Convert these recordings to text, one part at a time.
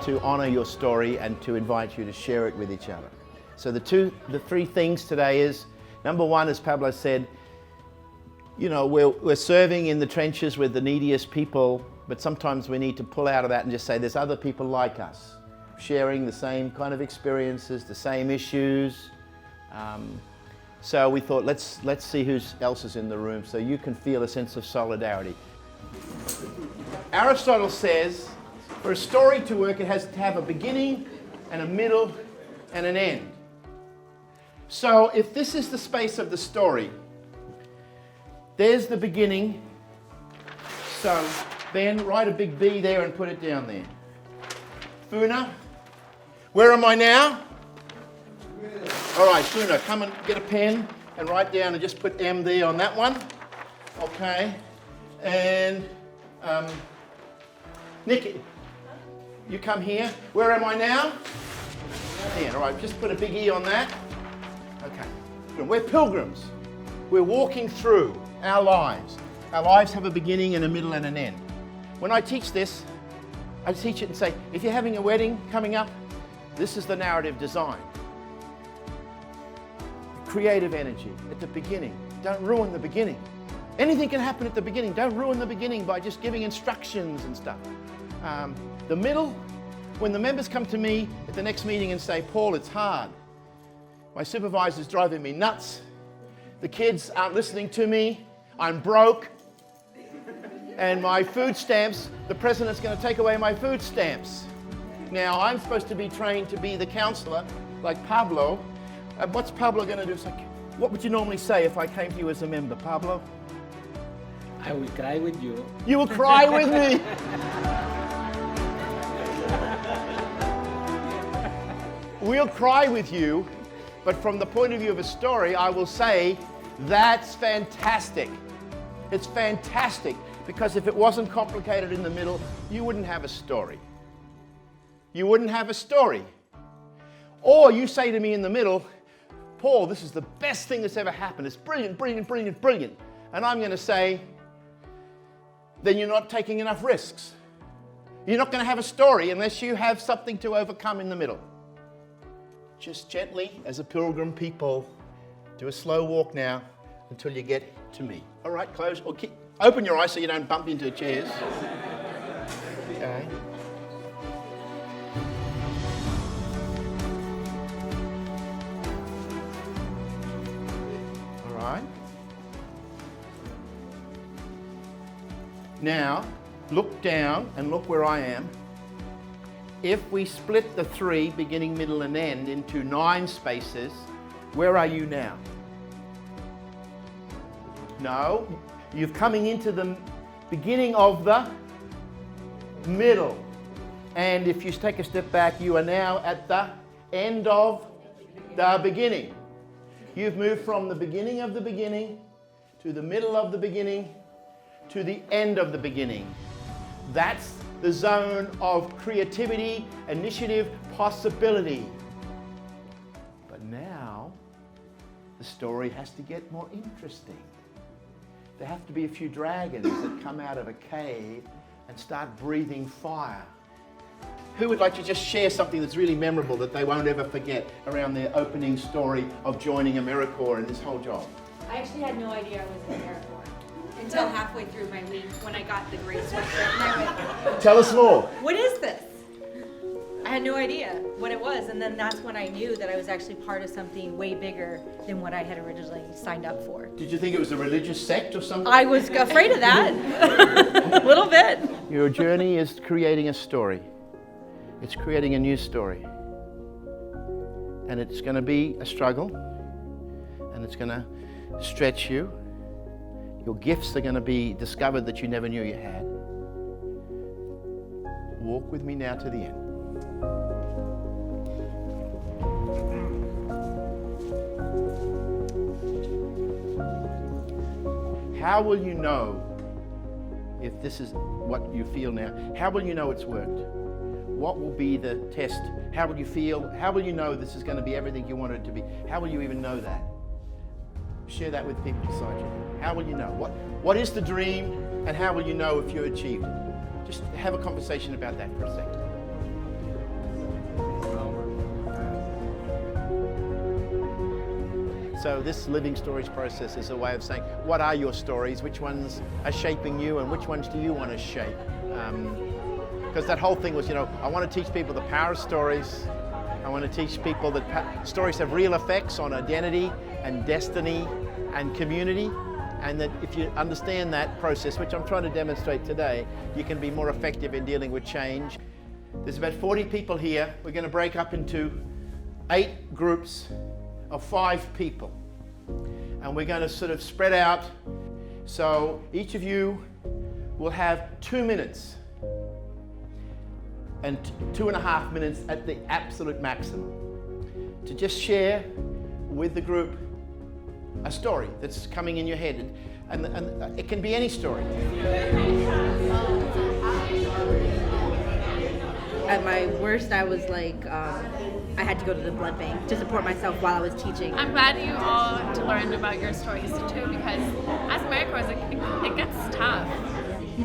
to honor your story and to invite you to share it with each other. So the three things today is, number one, as Pablo said, you know, we're serving in the trenches with the neediest people, but sometimes we need to pull out of that and just say there's other people like us, sharing the same kind of experiences, the same issues. So we thought, let's see who else is in the room so you can feel a sense of solidarity. Aristotle says, for a story to work, it has to have a beginning and a middle and an end. So if this is the space of the story, there's the beginning. So Ben, write a big B there and put it down there. Funa, where am I now? All right, Funa, come and get a pen and write down and just put M there on that one. Okay. And Nikki, you come here. Where am I now? Here, all right, just put a big E on that. Okay. We're pilgrims. We're walking through our lives. Our lives have a beginning and a middle and an end. When I teach this, I teach it and say, if you're having a wedding coming up, this is the narrative design. Creative energy at the beginning. Don't ruin the beginning. Anything can happen at the beginning. Don't ruin the beginning by just giving instructions and stuff. The middle, when the members come to me at the next meeting and say, Paul, it's hard. My supervisor's driving me nuts. The kids aren't listening to me. I'm broke. And my food stamps, the president's going to take away my food stamps. Now, I'm supposed to be trained to be the counselor, like Pablo. What's Pablo going to do? It's like, what would you normally say if I came to you as a member, Pablo? I will cry with you. You will cry with me. We'll cry with you, but from the point of view of a story, I will say, that's fantastic. It's fantastic, because if it wasn't complicated in the middle, you wouldn't have a story. You wouldn't have a story. Or you say to me in the middle, Paul, this is the best thing that's ever happened. It's brilliant, brilliant, brilliant, brilliant. And I'm going to say, then you're not taking enough risks. You're not going to have a story unless you have something to overcome in the middle. Just gently, as a pilgrim people, do a slow walk now until you get to me. All right, close, or open your eyes so you don't bump into chairs. Okay. All right. Now, look down and look where I am. If we split the three, beginning, middle, and end, into 9 spaces, where are you now? No, you're coming into the beginning of the middle. And if you take a step back, you are now at the end of the beginning. You've moved from the beginning of the beginning to the middle of the beginning to the end of the beginning. That's the zone of creativity, initiative, possibility. But now, the story has to get more interesting. There have to be a few dragons that come out of a cave and start breathing fire. Who would like to just share something that's really memorable that they won't ever forget around their opening story of joining Americorps and this whole job? I actually had no idea I was in Americorps until halfway through my week when I got the gray sweatshirt and I went, Tell us more. what is this? I had no idea what it was, and then that's when I knew that I was actually part of something way bigger than what I had originally signed up for. Did you think it was a religious sect or something? I was afraid of that, a little bit. Your journey is creating a story. It's creating a new story. And it's going to be a struggle, and it's going to stretch you. Your gifts are going to be discovered that you never knew you had. Walk with me now to the end. How will you know if this is what you feel now? How will you know it's worked? What will be the test? How will you feel? How will you know this is going to be everything you want it to be? How will you even know that? Share that with people beside you. How will you know? What is the dream, and how will you know if you achieved it? Just have a conversation about that for a second. So this living stories process is a way of saying, what are your stories? Which ones are shaping you and which ones do you want to shape? Because that whole thing was, I want to teach people the power of stories. I want to teach people that stories have real effects on identity and destiny and community. And that if you understand that process, which I'm trying to demonstrate today, you can be more effective in dealing with change. There's about 40 people here. We're going to break up into 8 groups of 5 people. And we're going to sort of spread out. So each of you will have 2 minutes and 2.5 minutes at the absolute maximum to just share with the group a story that's coming in your head, and it can be any story. At my worst, I was like, I had to go to the blood bank to support myself while I was teaching. I'm glad you all learned about your stories too, because as Americorps, it gets tough.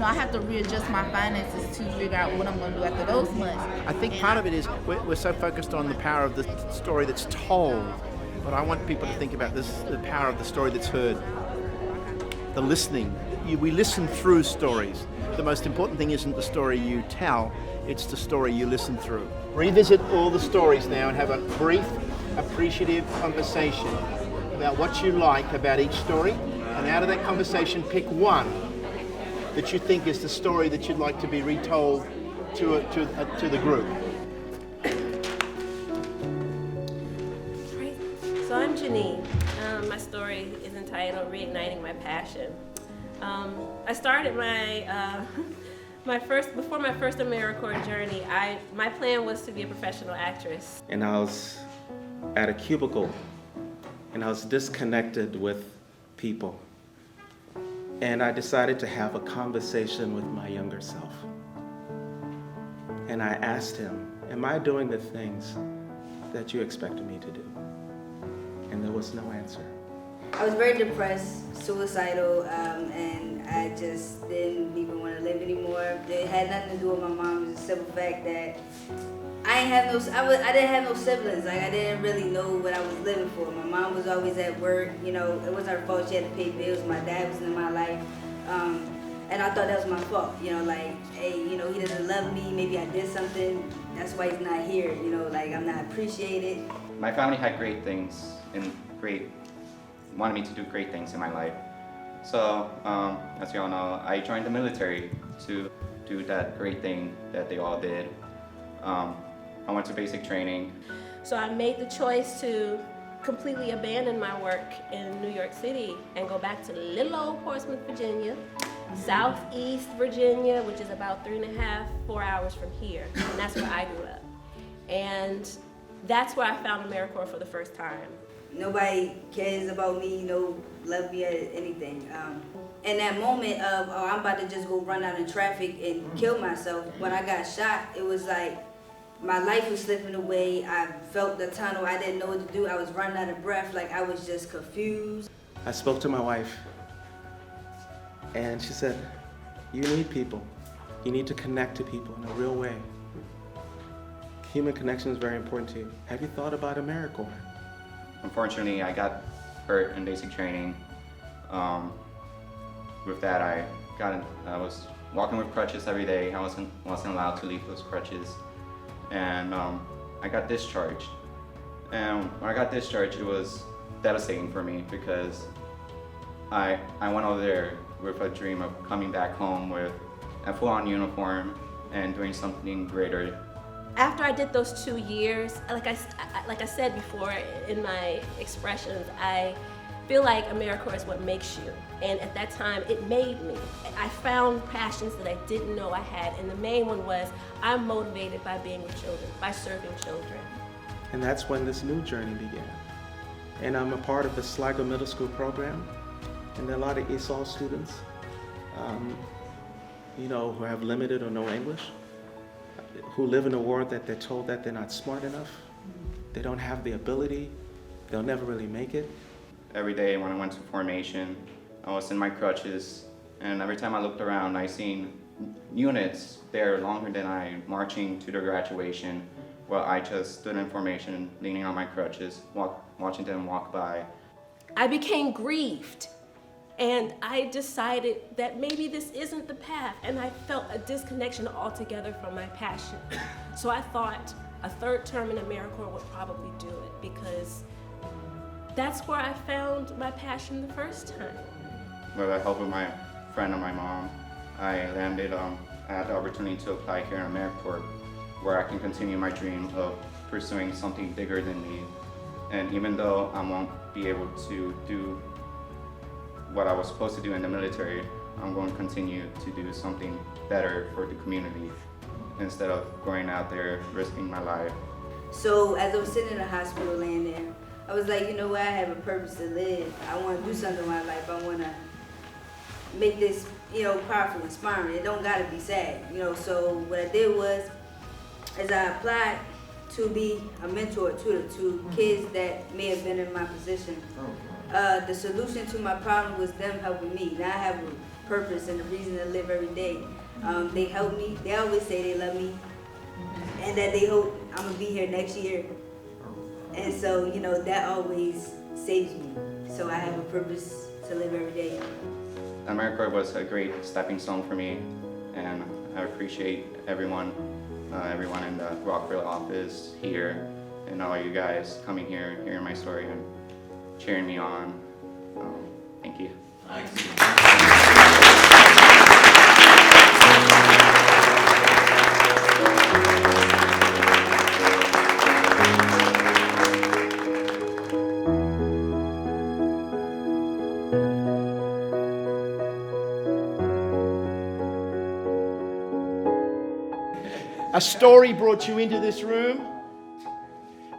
I have to readjust my finances to figure out what I'm going to do after those months. I think part of it is we're so focused on the power of the story that's told. But I want people to think about the power of the story that's heard. The listening. We listen through stories. The most important thing isn't the story you tell, it's the story you listen through. Revisit all the stories now and have a brief, appreciative conversation about what you like about each story. And out of that conversation, pick one that you think is the story that you'd like to be retold to the group. So I'm Janine. My story is entitled Reigniting My Passion. I started before my first Americorps journey, my plan was to be a professional actress. And I was at a cubicle and I was disconnected with people. And I decided to have a conversation with my younger self. And I asked him, am I doing the things that you expected me to do? And there was no answer. I was very depressed, suicidal, and I just didn't even want to live anymore. It had nothing to do with my mom. It was a simple fact that I didn't have no siblings. Like, I didn't really know what I was living for. My mom was always at work. It wasn't her fault. She had to pay bills. My dad was in my life, and I thought that was my fault. Hey, he doesn't love me. Maybe I did something. That's why he's not here. I'm not appreciated. My family had great things and wanted me to do great things in my life. So, as you all know, I joined the military to do that great thing that they all did. I went to basic training. So I made the choice to completely abandon my work in New York City and go back to little old Portsmouth, Virginia, Southeast Virginia, which is about 3.5, 4 hours from here. And that's where I grew up. And that's where I found Americorps for the first time. Nobody cares about me, love me or anything. In that moment of, I'm about to just go run out in traffic and kill myself, when I got shot, it was like my life was slipping away. I felt the tunnel. I didn't know what to do. I was running out of breath. Like, I was just confused. I spoke to my wife, and she said, you need people. You need to connect to people in a real way. Human connection is very important to you. Have you thought about Americorps? Unfortunately, I got hurt in basic training. With that, I was walking with crutches every day. I wasn't allowed to leave those crutches. And I got discharged. And when I got discharged, it was devastating for me because I went over there with a dream of coming back home with a full-on uniform and doing something greater. After I did those 2 years, like I said before in my expressions, I feel like Americorps is what makes you. And at that time, it made me. I found passions that I didn't know I had. And the main one was, I'm motivated by being with children, by serving children. And that's when this new journey began. And I'm a part of the Sligo Middle School program. And there are a lot of ESOL students, who have limited or no English, who live in a world that they're told that they're not smart enough, they don't have the ability, they'll never really make it. Every day when I went to formation, I was in my crutches, and every time I looked around, I seen units there longer than I marching to their graduation, where I just stood in formation, leaning on my crutches, watching them walk by. I became grieved. And I decided that maybe this isn't the path, and I felt a disconnection altogether from my passion. So I thought a third term in Americorps would probably do it, because that's where I found my passion the first time. With the help of my friend and my mom, I had the opportunity to apply here in Americorps, where I can continue my dream of pursuing something bigger than me. And even though I won't be able to do what I was supposed to do in the military, I'm going to continue to do something better for the community instead of going out there risking my life. So as I was sitting in the hospital laying there, I was like, you know what, I have a purpose to live. I want to do something in my life. I want to make this, powerful, inspiring. It don't got to be sad, So what I did was, as I applied to be a mentor, tutor to kids that may have been in my position, the solution to my problem was them helping me. Now I have a purpose and a reason to live every day. They help me. They always say they love me and that they hope I'm going to be here next year. And so, that always saves me. So I have a purpose to live every day. Americorps was a great stepping stone for me, and I appreciate everyone in the Rockville office here, and all you guys coming here, hearing my story, and cheering me on. Thank you. A story brought you into this room.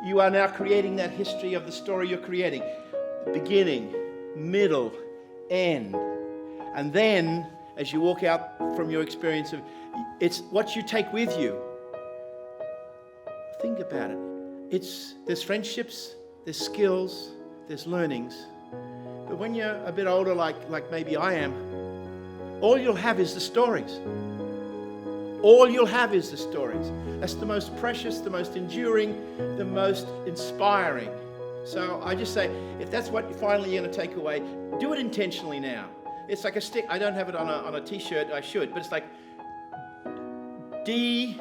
You are now creating that history of the story you're creating. Beginning, middle, end. And then, as you walk out from your experience, it's what you take with you. Think about it. There's friendships, there's skills, there's learnings. But when you're a bit older, like maybe I am, all you'll have is the stories. All you'll have is the stories. That's the most precious, the most enduring, the most inspiring. So I just say, if that's what you're finally going to take away, do it intentionally now. It's like a stick. I don't have it on a t-shirt. I should, but it's like DIFTSOTS.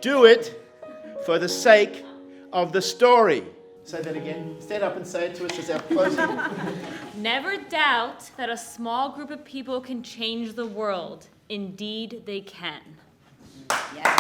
Do it for the sake of the story. Say that again. Stand up and say it to us as our closing. Never doubt that a small group of people can change the world. Indeed, they can. Yeah.